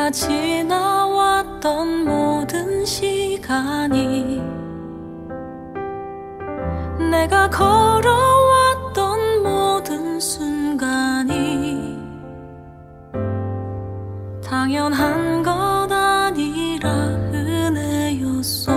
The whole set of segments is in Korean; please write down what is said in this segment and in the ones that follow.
내가 지나왔던 모든 시간이, 내가 걸어왔던 모든 순간이 당연한 것 아니라 은혜였어.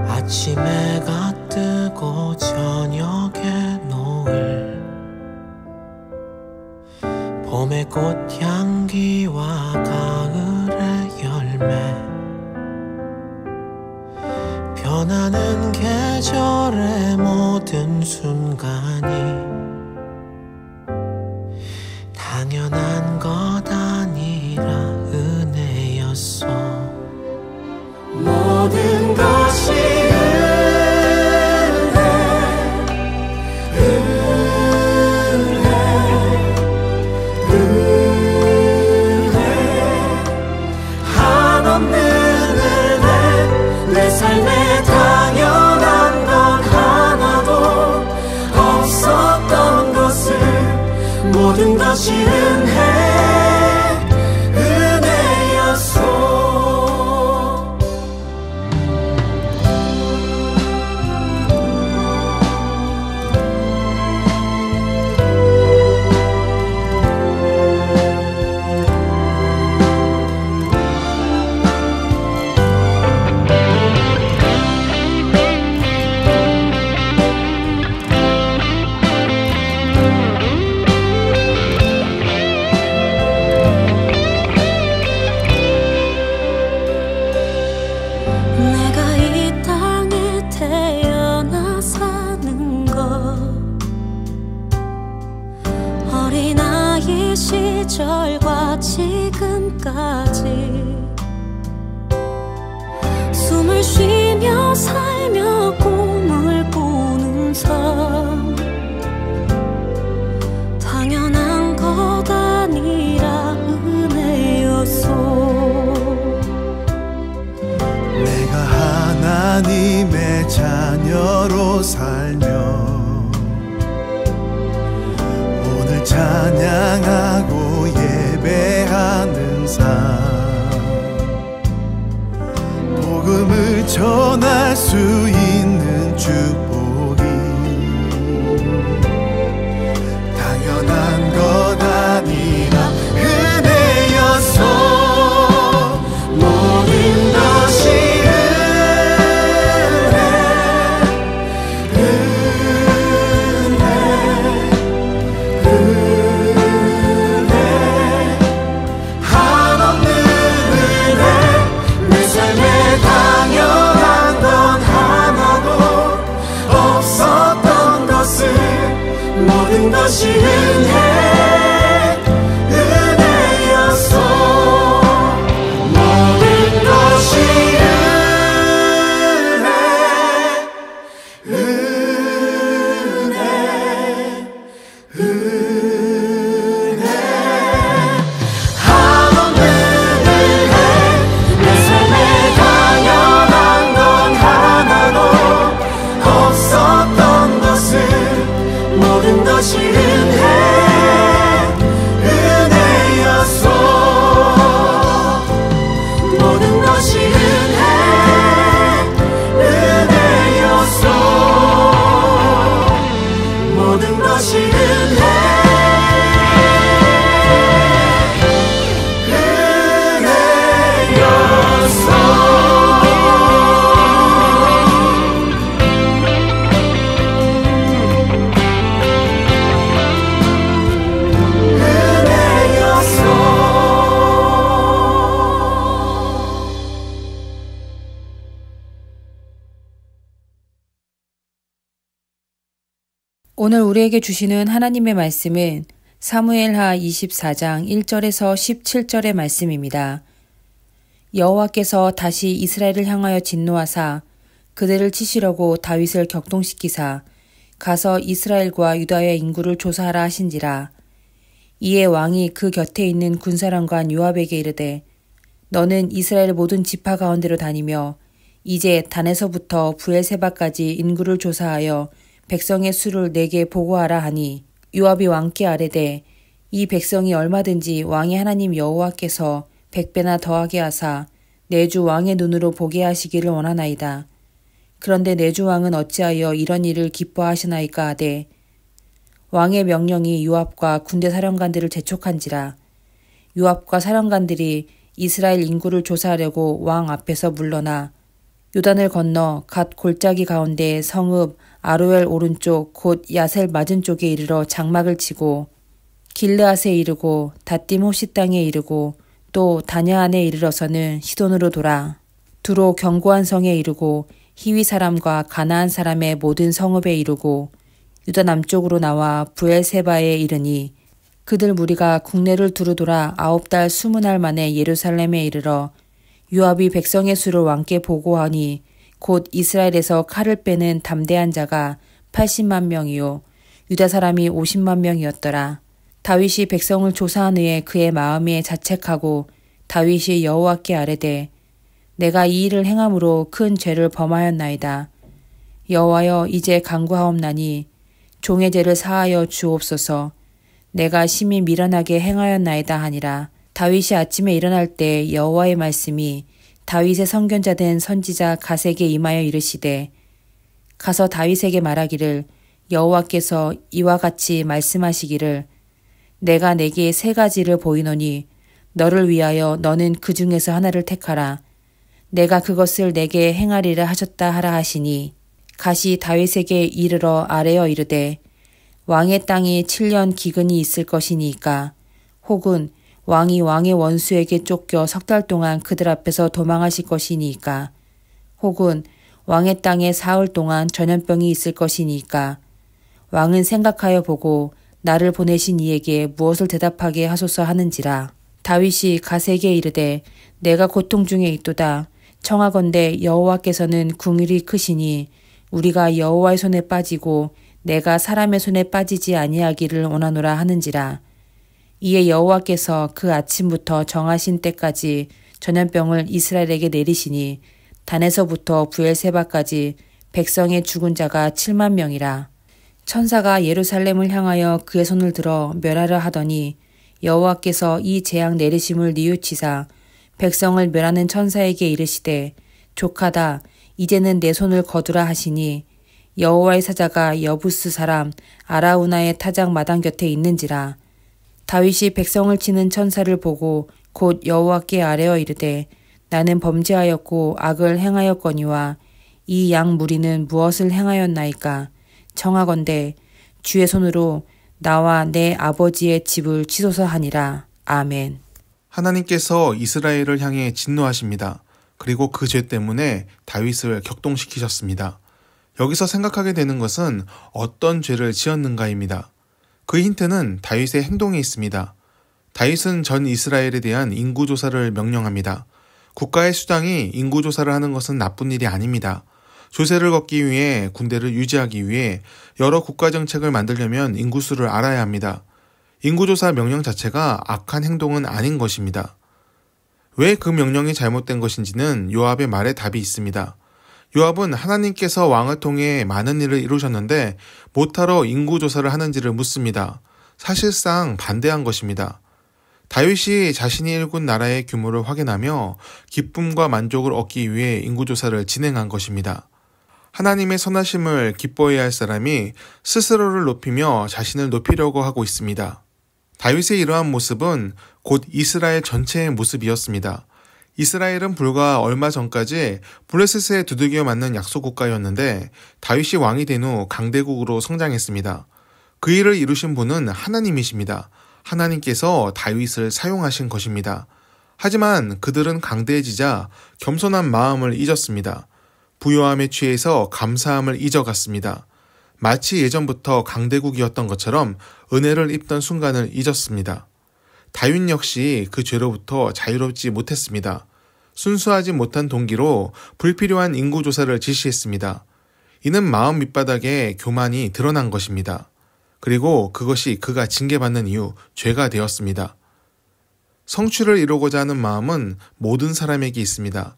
아침 해가 뜨고 저녁에 노을, 봄의 꽃향기와 가을의 열매, 변하는 계절의 모든 순간이 당연한 것 아니라 은혜였어. 모든 것이 한없는 은혜, 내 삶에 당연한 것 하나도 없었던 것을, 모든 것이 은혜였어. 시절과 지금까지 숨을 쉬며 살며 꿈을 꾸는 삶, 당연한 것 아니라 은혜였어. 내가 하나님의 자녀로 살며 오늘 찬양하고 예배하는 삶, 복음을 전할 수 있는 축복이 당연한 것 아니라 은혜였어. 모든 것이 모든 것이 은혜였어. 모든 것이 은혜. 한없는 은혜, 내 삶에 당연한 건 하나도 없었던 것을, 모든 것이 은혜였어. 모든 것이 은혜였어. 모든 것이 은혜였어. 오늘 우리에게 주시는 하나님의 말씀은 사무엘하 24장 1절에서 17절의 말씀입니다. 여호와께서 다시 이스라엘을 향하여 진노하사 그들을 치시려고 다윗을 격동시키사 가서 이스라엘과 유다의 인구를 조사하라 하신지라. 이에 왕이 그 곁에 있는 군사령관 요압에게 이르되 너는 이스라엘 모든 지파 가운데로 다니며 이제 단에서부터 브엘세바까지 인구를 조사하여 백성의 수를 내게 보고하라 하니 요압이 왕께 아뢰되 이 백성이 얼마든지 왕의 하나님 여호와께서 100배나 더하게 하사 내 주 왕의 눈으로 보게 하시기를 원하나이다. 그런데 내 주 왕은 어찌하여 이런 일을 기뻐하시나이까 하되 왕의 명령이 요압과 군대 사령관들을 재촉한지라. 요압과 사령관들이 이스라엘 인구를 조사하려고 왕 앞에서 물러나 요단을 건너 갓 골짜기 가운데 성읍 아로엘 오른쪽 곧 야셀 맞은 쪽에 이르러 장막을 치고 길르앗에 이르고 닷딤 호시 땅에 이르고 또 다냐안에 이르러서는 시돈으로 돌아 두로 견고한 성에 이르고 히위 사람과 가나안 사람의 모든 성읍에 이르고 유다 남쪽으로 나와 부엘세바에 이르니 그들 무리가 국내를 두루 돌아 9달 20날 만에 예루살렘에 이르러 요압이 백성의 수를 왕께 보고하니 곧 이스라엘에서 칼을 빼는 담대한 자가 80만 명이요 유다 사람이 50만 명이었더라. 다윗이 백성을 조사한 후에 그의 마음에 자책하고 다윗이 여호와께 아뢰되 내가 이 일을 행함으로 큰 죄를 범하였나이다. 여호와여 이제 간구하옵나니 종의 죄를 사하여 주옵소서. 내가 심히 미련하게 행하였나이다 하니라. 다윗이 아침에 일어날 때 여호와의 말씀이 다윗의 선견자 된 선지자 갓에게 임하여 이르시되 가서 다윗에게 말하기를 여호와께서 이와 같이 말씀하시기를 내가 내게 3가지를 보이노니 너를 위하여 너는 그 중에서 하나를 택하라. 내가 그것을 내게 행하리라 하셨다 하라 하시니 갓이 다윗에게 이르러 아뢰어 이르되 왕의 땅이 7년 기근이 있을 것이니까 혹은 왕이 왕의 원수에게 쫓겨 3달 동안 그들 앞에서 도망하실 것이니까 혹은 왕의 땅에 사흘 동안 전염병이 있을 것이니까 왕은 생각하여 보고 나를 보내신 이에게 무엇을 대답하게 하소서 하는지라. 다윗이 갓에게 이르되 내가 고통 중에 있도다. 청하건대 여호와께서는 긍휼이 크시니 우리가 여호와의 손에 빠지고 내가 사람의 손에 빠지지 아니하기를 원하노라 하는지라. 이에 여호와께서 그 아침부터 정하신 때까지 전염병을 이스라엘에게 내리시니 단에서부터 부엘세바까지 백성의 죽은 자가 7만 명이라. 천사가 예루살렘을 향하여 그의 손을 들어 멸하려 하더니 여호와께서 이 재앙 내리심을 뉘우치사 백성을 멸하는 천사에게 이르시되 족하다 이제는 내 손을 거두라 하시니 여호와의 사자가 여부스 사람 아라우나의 타작 마당 곁에 있는지라. 다윗이 백성을 치는 천사를 보고 곧 여호와께 아뢰어 이르되 나는 범죄하였고 악을 행하였거니와 이 양 무리는 무엇을 행하였나이까. 청하건대 주의 손으로 나와 내 아버지의 집을 치소서 하니라. 아멘. 하나님께서 이스라엘을 향해 진노하십니다. 그리고 그 죄 때문에 다윗을 격동시키셨습니다. 여기서 생각하게 되는 것은 어떤 죄를 지었는가입니다. 그 힌트는 다윗의 행동에 있습니다. 다윗은 전 이스라엘에 대한 인구조사를 명령합니다. 국가의 수장이 인구조사를 하는 것은 나쁜 일이 아닙니다. 조세를 걷기 위해 군대를 유지하기 위해 여러 국가정책을 만들려면 인구수를 알아야 합니다. 인구조사 명령 자체가 악한 행동은 아닌 것입니다. 왜 그 명령이 잘못된 것인지는 요압의 말에 답이 있습니다. 요압은 하나님께서 왕을 통해 많은 일을 이루셨는데 못하러 인구조사를 하는지를 묻습니다. 사실상 반대한 것입니다. 다윗이 자신이 일군 나라의 규모를 확인하며 기쁨과 만족을 얻기 위해 인구조사를 진행한 것입니다. 하나님의 선하심을 기뻐해야 할 사람이 스스로를 높이며 자신을 높이려고 하고 있습니다. 다윗의 이러한 모습은 곧 이스라엘 전체의 모습이었습니다. 이스라엘은 불과 얼마 전까지 블레셋에 두들겨 맞는 약소국가였는데 다윗이 왕이 된 후 강대국으로 성장했습니다. 그 일을 이루신 분은 하나님이십니다. 하나님께서 다윗을 사용하신 것입니다. 하지만 그들은 강대해지자 겸손한 마음을 잊었습니다. 부요함에 취해서 감사함을 잊어갔습니다. 마치 예전부터 강대국이었던 것처럼 은혜를 입던 순간을 잊었습니다. 다윗 역시 그 죄로부터 자유롭지 못했습니다. 순수하지 못한 동기로 불필요한 인구조사를 지시했습니다. 이는 마음 밑바닥에 교만이 드러난 것입니다. 그리고 그것이 그가 징계받는 이후 죄가 되었습니다. 성취를 이루고자 하는 마음은 모든 사람에게 있습니다.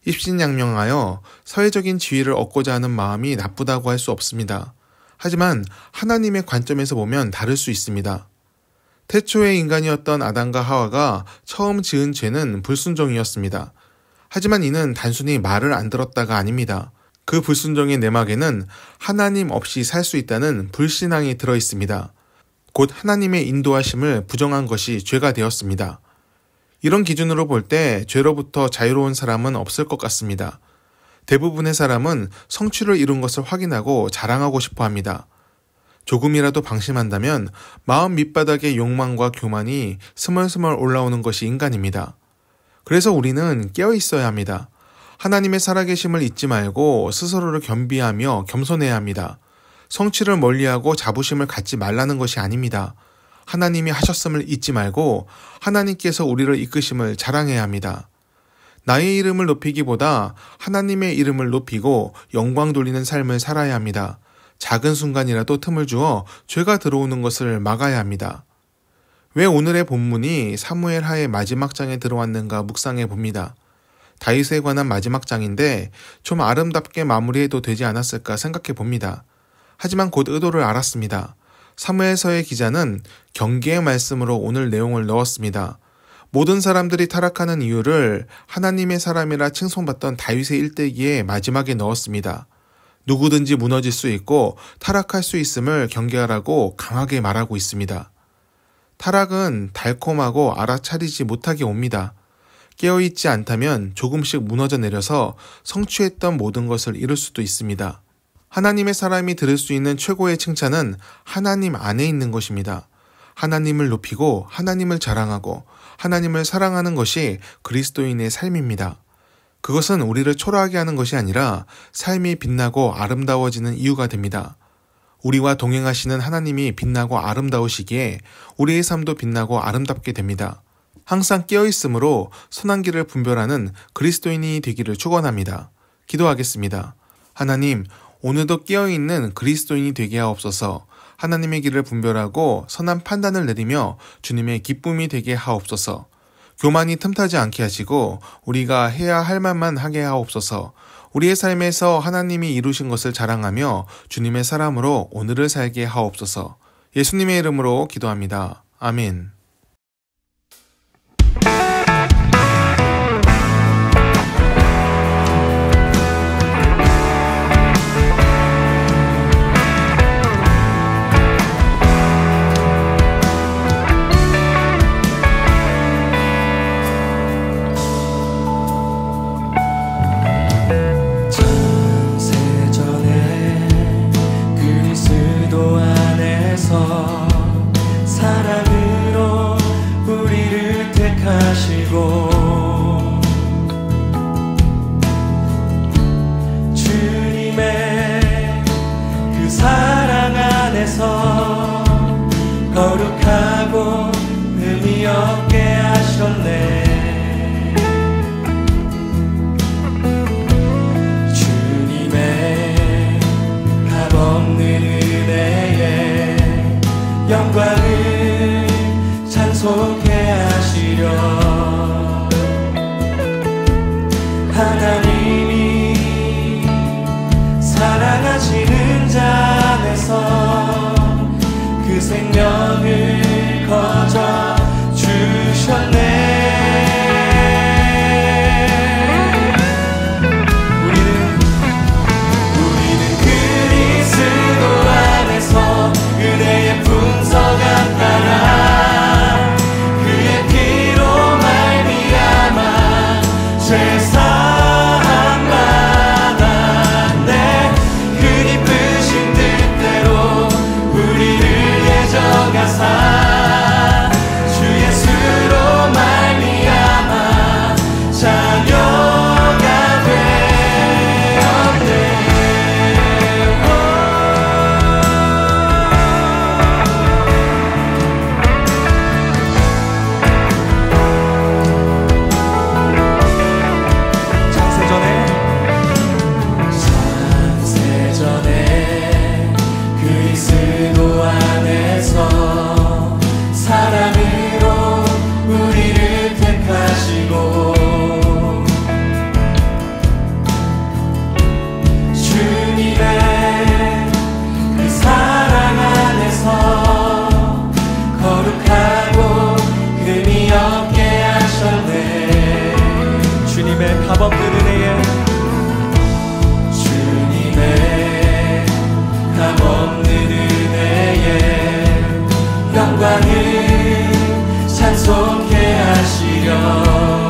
입신양명하여 사회적인 지위를 얻고자 하는 마음이 나쁘다고 할 수 없습니다. 하지만 하나님의 관점에서 보면 다를 수 있습니다. 태초의 인간이었던 아담과 하와가 처음 지은 죄는 불순종이었습니다. 하지만 이는 단순히 말을 안 들었다가 아닙니다. 그 불순종의 내막에는 하나님 없이 살 수 있다는 불신앙이 들어 있습니다. 곧 하나님의 인도하심을 부정한 것이 죄가 되었습니다. 이런 기준으로 볼 때 죄로부터 자유로운 사람은 없을 것 같습니다. 대부분의 사람은 성취를 이룬 것을 확인하고 자랑하고 싶어 합니다. 조금이라도 방심한다면 마음 밑바닥의 욕망과 교만이 스멀스멀 올라오는 것이 인간입니다. 그래서 우리는 깨어 있어야 합니다. 하나님의 살아계심을 잊지 말고 스스로를 겸비하며 겸손해야 합니다. 성취를 멀리하고 자부심을 갖지 말라는 것이 아닙니다. 하나님이 하셨음을 잊지 말고 하나님께서 우리를 이끄심을 자랑해야 합니다. 나의 이름을 높이기보다 하나님의 이름을 높이고 영광 돌리는 삶을 살아야 합니다. 작은 순간이라도 틈을 주어 죄가 들어오는 것을 막아야 합니다. 왜 오늘의 본문이 사무엘하의 마지막 장에 들어왔는가 묵상해 봅니다. 다윗에 관한 마지막 장인데 좀 아름답게 마무리해도 되지 않았을까 생각해 봅니다. 하지만 곧 의도를 알았습니다. 사무엘서의 기자는 경계의 말씀으로 오늘 내용을 넣었습니다. 모든 사람들이 타락하는 이유를 하나님의 사람이라 칭송받던 다윗의 일대기에 마지막에 넣었습니다. 누구든지 무너질 수 있고 타락할 수 있음을 경계하라고 강하게 말하고 있습니다. 타락은 달콤하고 알아차리지 못하게 옵니다. 깨어있지 않다면 조금씩 무너져 내려서 성취했던 모든 것을 잃을 수도 있습니다. 하나님의 사람이 들을 수 있는 최고의 칭찬은 하나님 안에 있는 것입니다. 하나님을 높이고 하나님을 자랑하고 하나님을 사랑하는 것이 그리스도인의 삶입니다. 그것은 우리를 초라하게 하는 것이 아니라 삶이 빛나고 아름다워지는 이유가 됩니다. 우리와 동행하시는 하나님이 빛나고 아름다우시기에 우리의 삶도 빛나고 아름답게 됩니다. 항상 깨어있으므로 선한 길을 분별하는 그리스도인이 되기를 축원합니다. 기도하겠습니다. 하나님, 오늘도 깨어있는 그리스도인이 되게 하옵소서. 하나님의 길을 분별하고 선한 판단을 내리며 주님의 기쁨이 되게 하옵소서. 교만이 틈타지 않게 하시고 우리가 해야 할 말만 하게 하옵소서. 우리의 삶에서 하나님이 이루신 것을 자랑하며 주님의 사람으로 오늘을 살게 하옵소서. 예수님의 이름으로 기도합니다. 아멘. 사랑으로 우리를 택하시고 주님의 그 사랑 안에서 거룩하고 의미 없게 하셨네. 주님의 값없는 은혜에 영광을 찬송케 하시려 하나님이 사랑하시는 자 안에서 그 생명을 거저 주셨네. 우리는 그리스도 안에서 은혜의 풍성한 나라 그의 피로 말미암아 죄사함 받았네. 그 기쁘신 뜻대로 우리를 예정하사 주 예수로 말미암아 자녀가 되었네. 영광을 찬송케 하시려